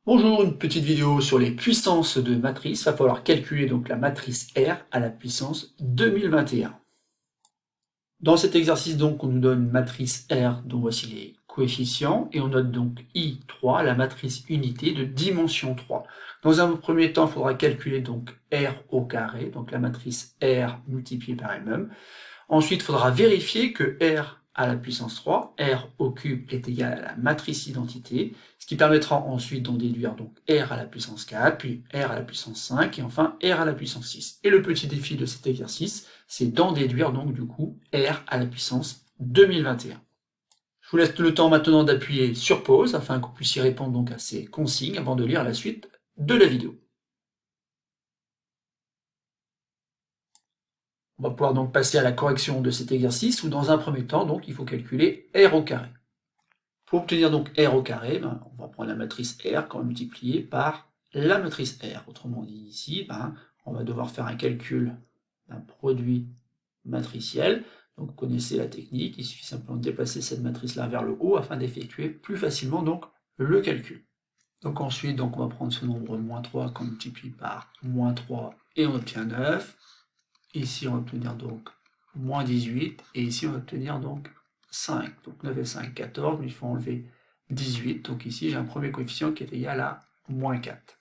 Bonjour, une petite vidéo sur les puissances de matrice. Il va falloir calculer donc la matrice R à la puissance 2021. Dans cet exercice donc, on nous donne une matrice R dont voici les coefficients et on note donc I3, la matrice unité de dimension 3. Dans un premier temps, il faudra calculer donc R au carré, donc la matrice R multipliée par elle-même. Ensuite, il faudra vérifier que R à la puissance 3, R au cube est égal à la matrice identité, ce qui permettra ensuite d'en déduire donc R à la puissance 4, puis R à la puissance 5, et enfin R à la puissance 6. Et le petit défi de cet exercice, c'est d'en déduire donc du coup R à la puissance 2021. Je vous laisse le temps maintenant d'appuyer sur pause afin que vous puissiez répondre donc à ces consignes avant de lire la suite de la vidéo. On va pouvoir donc passer à la correction de cet exercice où dans un premier temps, donc, il faut calculer R au carré. Pour obtenir donc R au carré, on va prendre la matrice R qu'on va multiplier par la matrice R. Autrement dit ici, on va devoir faire un calcul d'un produit matriciel. Donc vous connaissez la technique, il suffit simplement de déplacer cette matrice-là vers le haut afin d'effectuer plus facilement donc le calcul. Donc ensuite, donc, on va prendre ce nombre moins 3 qu'on multiplie par moins 3 et on obtient 9. Ici, on va obtenir donc moins 18, et ici, on va obtenir donc 5. Donc 9 et 5, 14, mais il faut enlever 18. Donc ici, j'ai un premier coefficient qui est égal à moins 4.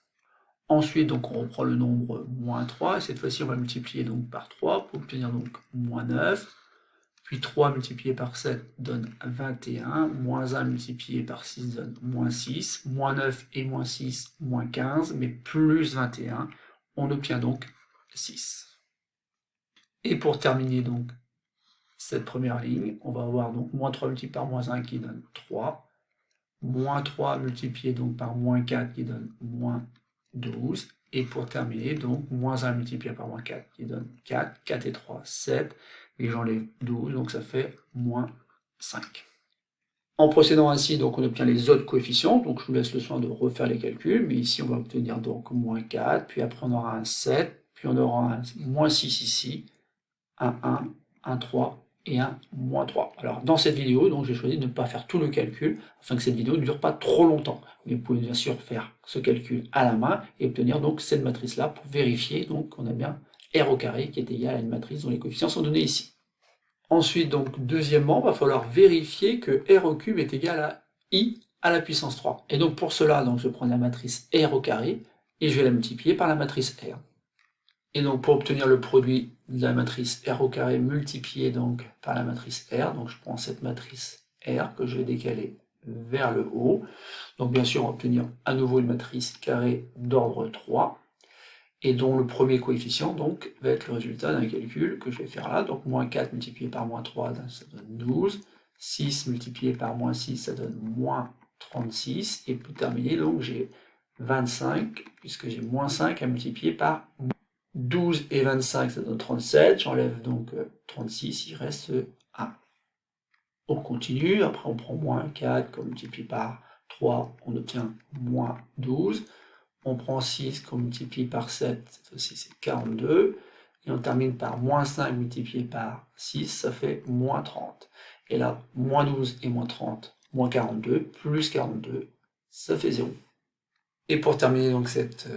Ensuite, donc, on reprend le nombre moins 3, et cette fois-ci, on va multiplier donc par 3 pour obtenir donc moins 9. Puis 3 multiplié par 7 donne 21, moins 1 multiplié par 6 donne moins 6, moins 9 et moins 6, moins 15, mais plus 21, on obtient donc 6. Et pour terminer donc cette première ligne, on va avoir donc moins 3 multiplié par moins 1 qui donne 3, moins 3 multiplié donc par moins 4 qui donne moins 12, et pour terminer, donc moins 1 multiplié par moins 4 qui donne 4, 4 et 3, 7, et j'enlève 12, donc ça fait moins 5. En procédant ainsi, donc on obtient les autres coefficients, donc je vous laisse le soin de refaire les calculs, mais ici on va obtenir donc moins 4, puis après on aura un 7, puis on aura un moins 6 ici, un 1, un 3 et un moins 3. Alors dans cette vidéo, donc j'ai choisi de ne pas faire tout le calcul afin que cette vidéo ne dure pas trop longtemps. Mais vous pouvez bien sûr faire ce calcul à la main et obtenir donc cette matrice-là pour vérifier donc qu'on a bien R au carré qui est égal à une matrice dont les coefficients sont donnés ici. Ensuite, donc deuxièmement, il va falloir vérifier que R au cube est égal à I à la puissance 3. Et donc pour cela, donc, je prends la matrice R au carré et je vais la multiplier par la matrice R. Et donc pour obtenir le produit de la matrice R au carré multiplié donc par la matrice R, donc je prends cette matrice R que je vais décaler vers le haut. Donc bien sûr on va obtenir à nouveau une matrice carrée d'ordre 3 et dont le premier coefficient donc va être le résultat d'un calcul que je vais faire là. Donc moins 4 multiplié par moins 3 ça donne 12, 6 multiplié par moins 6 ça donne moins 36 et pour terminer donc j'ai 25 puisque j'ai moins 5 à multiplier par 12 et 25, ça donne 37. J'enlève donc 36, il reste 1. On continue, après on prend moins 4, qu'on multiplie par 3, on obtient moins 12. On prend 6, qu'on multiplie par 7, cette fois-ci c'est 42. Et on termine par moins 5 multiplié par 6, ça fait moins 30. Et là, moins 12 et moins 30, moins 42, plus 42, ça fait 0. Et pour terminer donc cette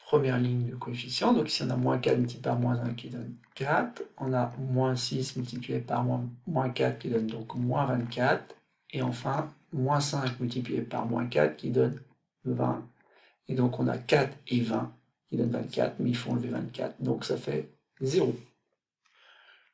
première ligne de coefficient, donc ici on a moins 4 multiplié par moins 1 qui donne 4, on a moins 6 multiplié par moins 4 qui donne donc moins 24, et enfin moins 5 multiplié par moins 4 qui donne 20, et donc on a 4 et 20 qui donnent 24, mais il faut enlever 24, donc ça fait 0.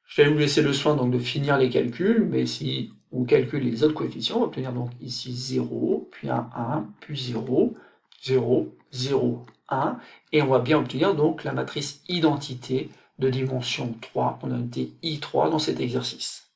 Je vais vous laisser le soin donc de finir les calculs, mais si on calcule les autres coefficients, on va obtenir donc ici 0, puis un 1, puis 0, 0, 0, 1, et on va bien obtenir donc la matrice identité de dimension 3, qu'on a noté I3 dans cet exercice.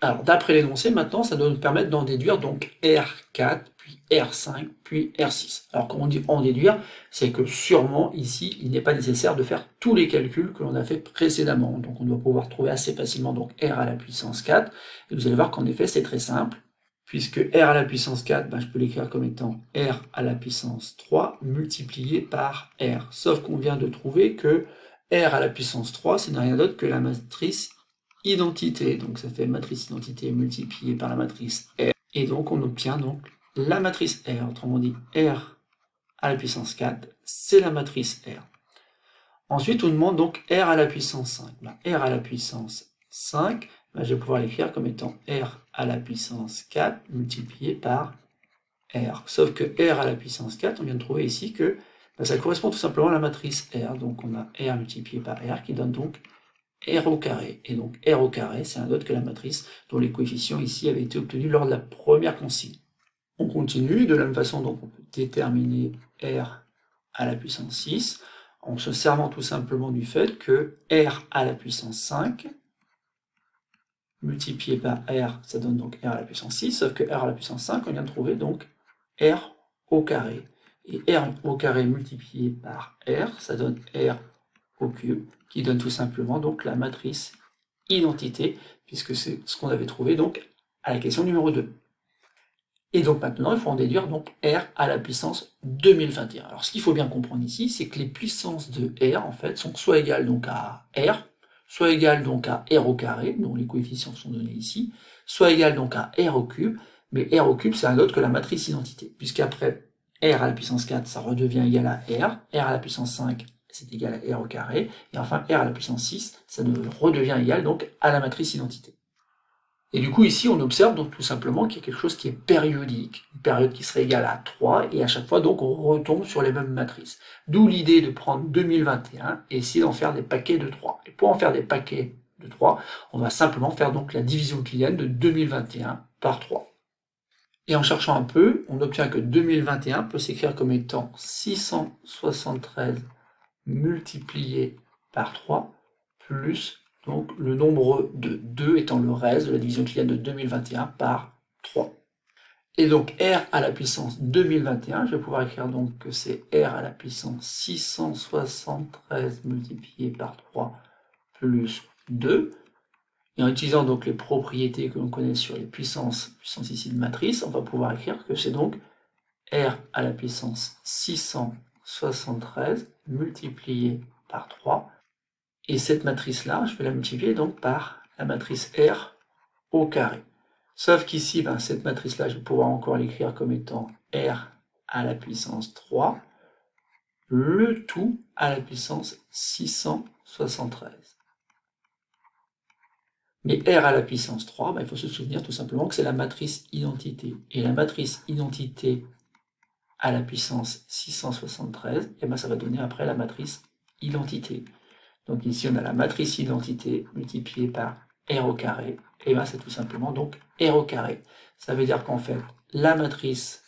Alors, d'après l'énoncé, maintenant, ça doit nous permettre d'en déduire donc R4, puis R5, puis R6. Alors, quand on dit en déduire, c'est que sûrement, ici, il n'est pas nécessaire de faire tous les calculs que l'on a fait précédemment. Donc, on doit pouvoir trouver assez facilement donc R à la puissance 4. Et vous allez voir qu'en effet, c'est très simple, puisque R à la puissance 4, je peux l'écrire comme étant R à la puissance 3 multiplié par R. Sauf qu'on vient de trouver que R à la puissance 3, ce n'est rien d'autre que la matrice identité, donc ça fait matrice identité multipliée par la matrice R, et donc on obtient donc la matrice R, autrement dit R à la puissance 4, c'est la matrice R. Ensuite, on demande donc R à la puissance 5. R à la puissance 5, je vais pouvoir l'écrire comme étant R à la puissance 4 multiplié par R. Sauf que R à la puissance 4, on vient de trouver ici que ça correspond tout simplement à la matrice R. Donc on a R multiplié par R qui donne donc R au carré. Et donc R au carré, c'est un autre que la matrice dont les coefficients ici avaient été obtenus lors de la première consigne. On continue, de la même façon, donc on peut déterminer R à la puissance 6 en se servant tout simplement du fait que R à la puissance 5 multiplié par R, ça donne donc R à la puissance 6, sauf que R à la puissance 5, on vient de trouver donc R au carré. Et R au carré multiplié par R, ça donne R au cube, qui donne tout simplement donc la matrice identité, puisque c'est ce qu'on avait trouvé donc à la question numéro 2. Et donc maintenant, il faut en déduire donc R à la puissance 2021. Alors ce qu'il faut bien comprendre ici, c'est que les puissances de R, en fait, sont soit égales donc à R, soit égales donc à R au carré, dont les coefficients sont donnés ici, soit égales donc à R au cube, mais R au cube, c'est un autre que la matrice identité, puisqu'après R à la puissance 4, ça redevient égal à R à la puissance 5, c'est égal à R au carré, et enfin R à la puissance 6, ça redevient égal donc à la matrice identité. Et du coup, ici, on observe donc tout simplement qu'il y a quelque chose qui est périodique, une période qui serait égale à 3, et à chaque fois, donc, on retombe sur les mêmes matrices. D'où l'idée de prendre 2021 et essayer d'en faire des paquets de 3. Et pour en faire des paquets de 3, on va simplement faire donc la division euclidienne de 2021 par 3. Et en cherchant un peu, on obtient que 2021 peut s'écrire comme étant 673 multiplié par 3 plus donc le nombre de 2 étant le reste de la division euclidienne de 2021 par 3. Et donc R à la puissance 2021, je vais pouvoir écrire donc que c'est R à la puissance 673 multiplié par 3 plus 2. Et en utilisant donc les propriétés que l'on connaît sur les puissances ici de matrice, on va pouvoir écrire que c'est donc R à la puissance 673 multiplié par 3. Et cette matrice-là, je vais la multiplier donc par la matrice R au carré. Sauf qu'ici, cette matrice-là, je vais pouvoir encore l'écrire comme étant R à la puissance 3, le tout à la puissance 673. Mais R à la puissance 3, il faut se souvenir tout simplement que c'est la matrice identité. Et la matrice identité à la puissance 673, ça va donner après la matrice identité. Donc ici, on a la matrice identité multipliée par R au carré, et c'est tout simplement donc R au carré. Ça veut dire qu'en fait, la matrice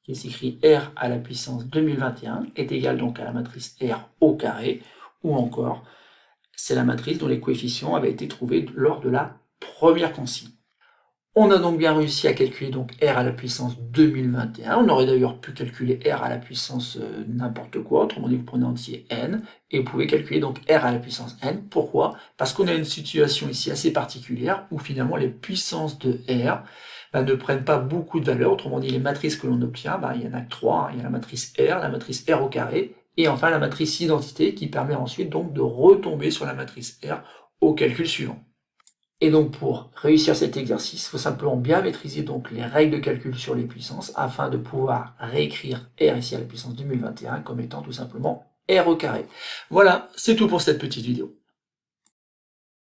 qui s'écrit R à la puissance 2021 est égale donc à la matrice R au carré, ou encore, c'est la matrice dont les coefficients avaient été trouvés lors de la première consigne. On a donc bien réussi à calculer donc R à la puissance 2021. On aurait d'ailleurs pu calculer R à la puissance n'importe quoi, autrement dit vous prenez entier n, et vous pouvez calculer donc R à la puissance n. Pourquoi? Parce qu'on a une situation ici assez particulière où finalement les puissances de R ne prennent pas beaucoup de valeur, autrement dit les matrices que l'on obtient, il y en a que 3, il y a la matrice R, la matrice R au carré, et enfin la matrice identité qui permet ensuite donc de retomber sur la matrice R au calcul suivant. Et donc pour réussir cet exercice, il faut simplement bien maîtriser donc les règles de calcul sur les puissances afin de pouvoir réécrire R ici à la puissance 2021 comme étant tout simplement R au carré. Voilà, c'est tout pour cette petite vidéo.